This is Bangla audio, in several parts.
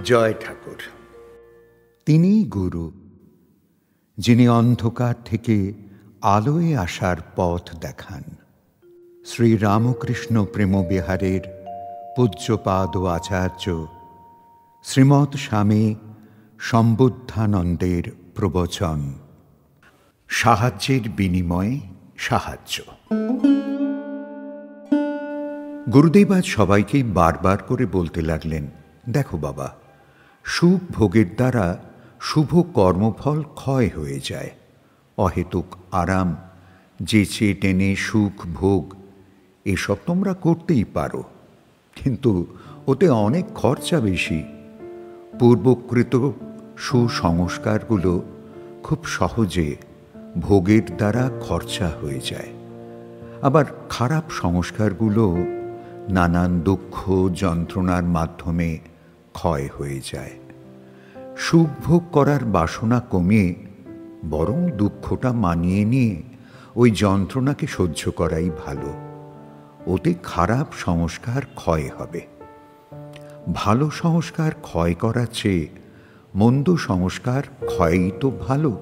জয় ঠাকুর। তিনিই গুরু, যিনি অন্ধকার থেকে আলোয় আসার পথ দেখান। শ্রী রামকৃষ্ণ প্রেমবিহারের পূজ্যপাদ ও আচার্য শ্রীমৎ স্বামী সম্বুদ্ধানন্দের প্রবচন। সাহায্যের বিনিময়ে সাহায্য। গুরুদেব আজ সবাইকেই বারবার করে বলতে লাগলেন, দেখো বাবা, সুখ ভোগের দ্বারা শুভ কর্মফল ক্ষয় হয়ে যায়। অহেতুক আরাম, যেচে টেনে সুখ ভোগ এসব তোমরা করতেই পারো, কিন্তু ওতে অনেক খরচা বেশি। পূর্বকৃত সুসংস্কারগুলো খুব সহজে ভোগের দ্বারা খরচা হয়ে যায়, আবার খারাপ সংস্কারগুলো নানান দুঃখ যন্ত্রণার মাধ্যমে ক্ষয় হয়ে যায়। সুখ ভোগ করার বাসনা কমিয়ে বরং দুঃখটা মানিয়ে নিয়ে ওই যন্ত্রণাকে সহ্য করাই ভালো। ওতে খারাপ সংস্কার ক্ষয় হবে। ভালো সংস্কার ক্ষয় করার চেয়ে মন্দ সংস্কার ক্ষয়ই তো ভালো।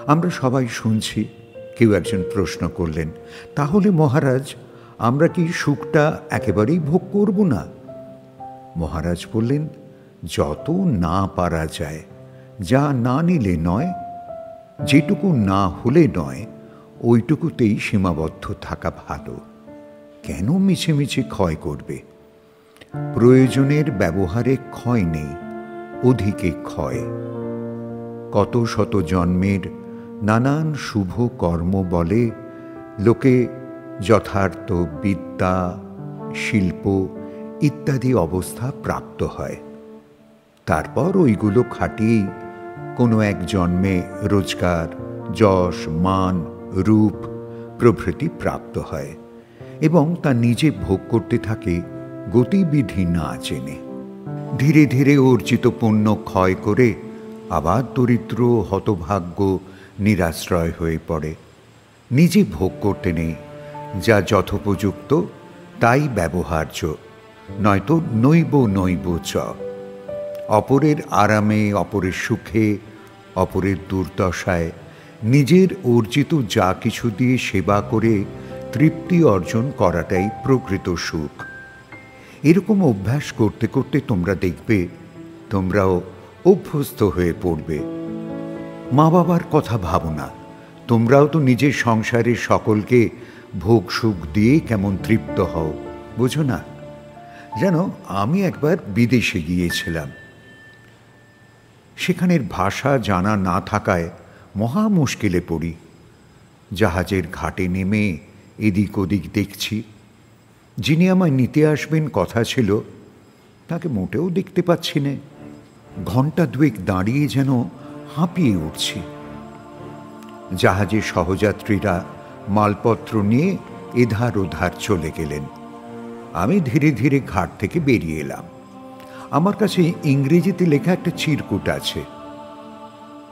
আমরা সবাই শুনছি। কেউ একজন প্রশ্ন করলেন, তাহলে মহারাজ আমরা কি সুখটা একেবারেই ভোগ করব না? মহারাজ বললেন, যত না পারা যায়, যা না নিলে নয়, যেটুকু না হলে নয়, ওইটুকুতেই সীমাবদ্ধ থাকা ভালো। কেন মিছে মিছে ক্ষয় করবে? প্রয়োজনের ব্যবহারে ক্ষয় নেই, অধিকে ক্ষয়। কত শত জন্মের নানান শুভ কর্ম বলে লোকে যথার্থ বিদ্যা, শিল্প ইত্যাদি অবস্থা প্রাপ্ত হয়। তারপর ওইগুলো খাটিয়েই কোনো এক জন্মে রোজগার, যশ, মান, রূপ প্রভৃতি প্রাপ্ত হয় এবং তা নিজে ভোগ করতে থাকে গতিবিধি না জেনে। ধীরে ধীরে অর্জিত পুণ্য ক্ষয় করে আবার দরিদ্র, হতভাগ্য, নিরাশ্রয় হয়ে পড়ে। নিজে ভোগ করতে নেই, যা যথোপযুক্ত তাই ব্যবহার্য, নয়তো নৈব নৈব চ। অপরের আরামে, অপরের সুখে, অপরের দুর্দশায় নিজের অর্জিত যা কিছু দিয়ে সেবা করে তৃপ্তি অর্জন করাটাই প্রকৃত সুখ। এরকম অভ্যাস করতে করতে তোমরা দেখবে তোমরাও অভ্যস্ত হয়ে পড়বে। মা বাবার কথা ভাবো না, তোমরাও তো নিজের সংসারের সকলকে ভোগ সুখ দিয়ে কেমন তৃপ্ত হও, বুঝো না? যেন আমি একবার বিদেশে গিয়েছিলাম। সেখানের ভাষা জানা না থাকায় মহা মুশকিলে পড়ি। জাহাজের ঘাটে নেমে এদিক ওদিক দেখছি। যিনি আমায় নিতে আসবেন কথা ছিল, তাকে মোটেও দেখতে পাচ্ছি না। ঘণ্টা দুয়েক দাঁড়িয়ে যেন হাঁপিয়ে উঠছি। জাহাজের সহযাত্রীরা মালপত্র নিয়ে এধার ওধার চলে গেলেন। আমি ধীরে ধীরে ঘাট থেকে বেরিয়ে এলাম। আমার কাছে ইংরেজিতে লেখা একটা চিরকুট আছে।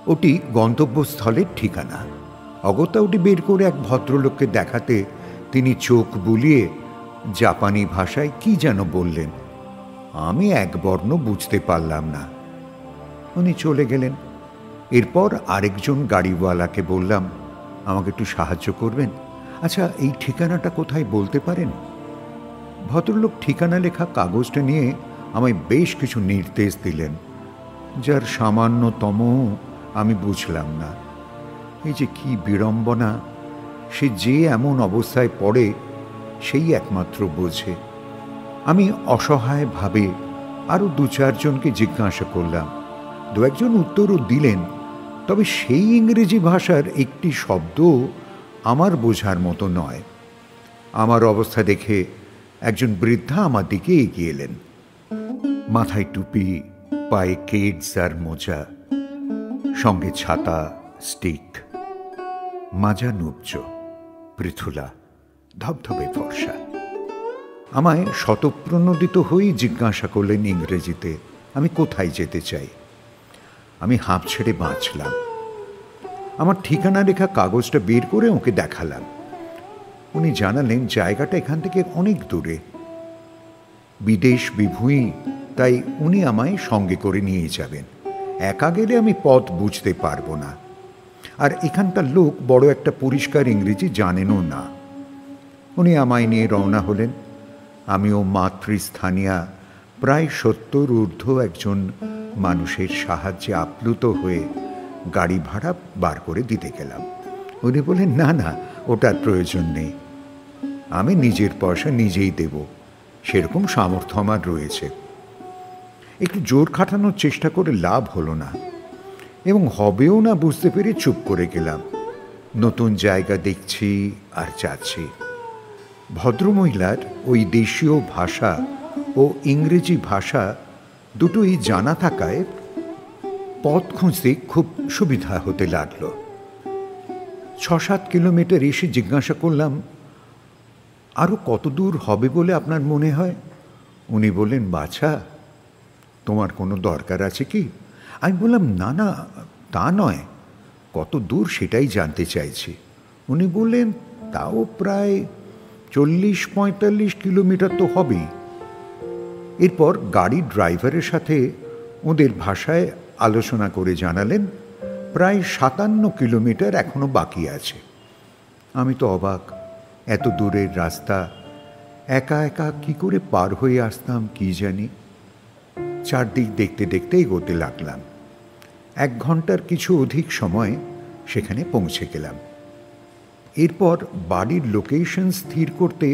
ওটি গন্তব্যস্থলের ঠিকানা। অগত্যা ওটি বের করে এক ভদ্রলোককে দেখাতে তিনি চোখ বুলিয়ে জাপানি ভাষায় কি যেন বললেন। আমি এক বর্ণ বুঝতে পারলাম না। উনি চলে গেলেন। এরপর আরেকজন গাড়িওয়ালাকে বললাম, আমাকে একটু সাহায্য করবেন? আচ্ছা, এই ঠিকানাটা কোথায় বলতে পারেন? ভদ্রলোক ঠিকানা লেখা কাগজটা নিয়ে আমায় বেশ কিছু নির্দেশ দিলেন, যার সামান্যতম আমি বুঝলাম না। এই যে কি বিড়ম্বনা! সে যে এমন অবস্থায় পড়ে সেই একমাত্র বোঝে। আমি অসহায়ভাবে আরও দু চারজনকে জিজ্ঞাসা করলাম। দু একজন উত্তরও দিলেন, তবে সেই ইংরেজি ভাষার একটি শব্দ আমার বোঝার মতো নয়। আমার অবস্থা দেখে একজন বৃদ্ধা আমার দিকে এগিয়ে এলেন। মাথায় টুপি, পায়ে কেডস আর মোজা, সঙ্গে ছাতা, স্টিক, মাজা নুব্জ, পৃথুলা, ধবধবে ফর্সা। আমায় স্বতঃপ্রণোদিত হয়েই জিজ্ঞাসা করলেন ইংরেজিতে আমি কোথায় যেতে চাই। আমি হাঁপ ছেড়ে বাঁচলাম। আমার ঠিকানা লেখা কাগজটা বের করে ওকে দেখালাম। উনি জানালেন জায়গাটা এখান থেকে অনেক দূরে। বিদেশ বিভূঁই তাই উনি আমায় সঙ্গে করে নিয়ে যাবেন। একা গেলে আমি পথ বুঝতে পারবো না, আর এখানকার লোক বড় একটা পরিষ্কার ইংরেজি জানেনও না। উনি আমায় নিয়ে রওনা হলেন। আমিও মাতৃস্থানীয়া প্রায় 70 ঊর্ধ্ব একজন মানুষের সাহায্যে আপ্লুত হয়ে গাড়ি ভাড়া বার করে দিতে গেলাম। উনি বললেন, না না, ওটার প্রয়োজন নেই, আমি নিজের পয়সা নিজেই দেব, সেরকম সামর্থ্য আমার রয়েছে। একটু জোর খাটানোর চেষ্টা করে লাভ হলো না, এবং হবেও না বুঝতে পেরে চুপ করে গেলাম। নতুন জায়গা দেখছি আর যাচ্ছি। ভদ্রমহিলার ওই দেশীয় ভাষা ও ইংরেজি ভাষা দুটোই জানা থাকায় পথ খুঁজতে খুব সুবিধা হতে লাগল। 6-7 কিলোমিটার এসে জিজ্ঞাসা করলাম, আরও কত দূর হবে বলে আপনার মনে হয়? উনি বললেন, বাছা, তোমার কোনো দরকার আছে কি? আমি বললাম, না না, তা নয়, কত দূর সেটাই জানতে চাইছি। উনি বললেন, তাও প্রায় 40-45 কিলোমিটার তো হবেই। এরপর গাড়ির ড্রাইভারের সাথে ওদের ভাষায় আলোচনা করে জানালেন প্রায় 57 কিলোমিটার এখনো বাকি আছে। আমি তো অবাক, এত দূরের রাস্তা একা একা কি করে পার হয়ে আসতাম কি জানি। চারদিক দেখতে দেখতে এগোতে লাগলাম। 1 ঘন্টার কিছু অধিক সময় সেখানে পৌঁছে গেলাম। এরপর বাড়ির লোকেশন স্থির করতে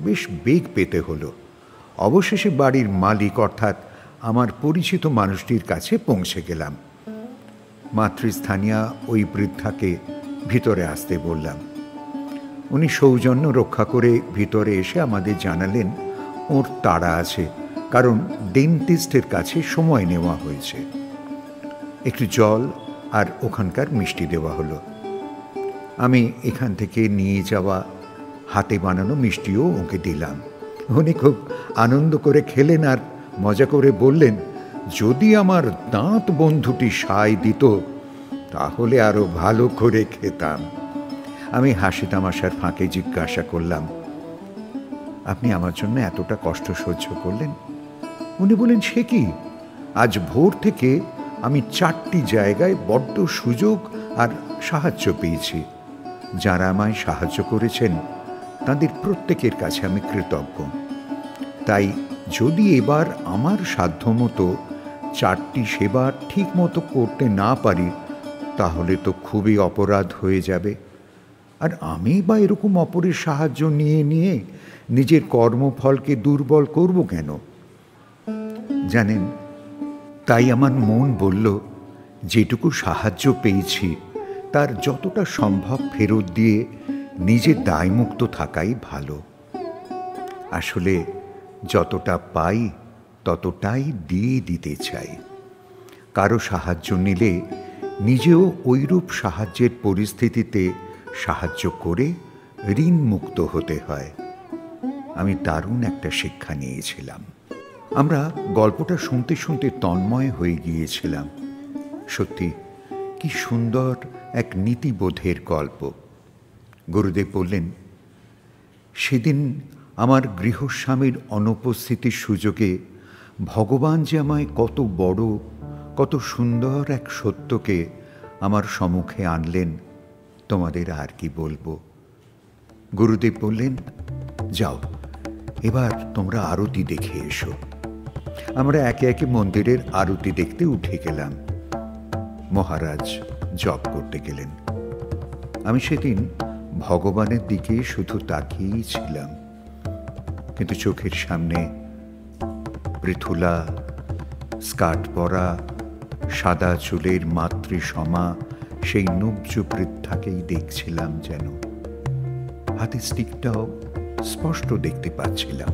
বেশ বেগ পেতে হলো। অবশেষে বাড়ির মালিক অর্থাৎ আমার পরিচিত মানুষটির কাছে পৌঁছে গেলাম। মাতৃস্থানীয়া ওই বৃদ্ধাকে ভিতরে আসতে বললাম। উনি সৌজন্য রক্ষা করে ভিতরে এসে আমাদের জানালেন ওর তাড়া আছে, কারণ ডেন্টিস্টের কাছে সময় নেওয়া হয়েছে। একটু জল আর ওখানকার মিষ্টি দেওয়া হলো। আমি এখান থেকে নিয়ে যাওয়া হাতে বানানো মিষ্টিও ওকে দিলাম। উনি খুব আনন্দ করে খেলেন আর মজা করে বললেন, যদি আমার দাঁত বন্ধুটি সায় দিত তাহলে আরো ভালো করে খেতাম। আমি হাসি তামাশার ফাঁকে জিজ্ঞাসা করলাম, আপনি আমার জন্য এতটা কষ্ট সহ্য করলেন? উনি বলেন, সে কি, আজ ভোর থেকে আমি 4টি জায়গায় বড্ড সুযোগ আর সাহায্য পেয়েছি। যারা আমায় সাহায্য করেছেন তাদের প্রত্যেকের কাছে আমি কৃতজ্ঞ। তাই যদি এবার আমার সাধ্যমতো 4টি সেবা ঠিক মতো করতে না পারি তাহলে তো খুবই অপরাধ হয়ে যাবে। আর আমি বা এরকম অপরের সাহায্য নিয়ে নিয়ে নিজের কর্মফলকে দুর্বল করব কেন? জানেন, তাই আমার মন বলল, যেটুকু সাহায্য পেয়েছি তার যতটা সম্ভব ফেরত দিয়ে নিজের দায়মুক্ত থাকাই ভালো। আসলে যতটা পাই ততটাই দিয়ে দিতে চাই। কারো সাহায্য নিলে নিজেও ঐরূপ সাহায্যের পরিস্থিতিতে সাহায্য করে ঋণ মুক্ত হতে হয়। আমি দারুণ একটা শিক্ষা নিয়েছিলাম। আমরা গল্পটা শুনতে শুনতে তন্ময় হয়ে গিয়েছিলাম। সত্যি কি সুন্দর এক নীতিবোধের গল্প। গুরুদেব বললেন, সেদিন আমার গৃহস্বামীর অনুপস্থিতির সুযোগে ভগবান যে আমায় কত বড়, কত সুন্দর এক সত্যকে আমার সম্মুখে আনলেন, তোমাদের আর কি বলবো। গুরুদেব বললেন, যাও এবার তোমরা আরতি দেখে এসো। আমরা একে একে মন্দিরের আরতি দেখতে উঠে গেলাম। মহারাজ জপ করতে গেলেন। আমি সেদিন ভগবানের দিকে শুধু তাকিয়েই ছিলাম, কিন্তু চোখের সামনে পৃথুলা, স্কার্ট পরা, সাদা চুলের মাতৃসমা সেই নুব্জ বৃদ্ধাকেই দেখছিলাম যেন। হাতে স্টিকটাও স্পষ্ট দেখতে পাচ্ছিলাম।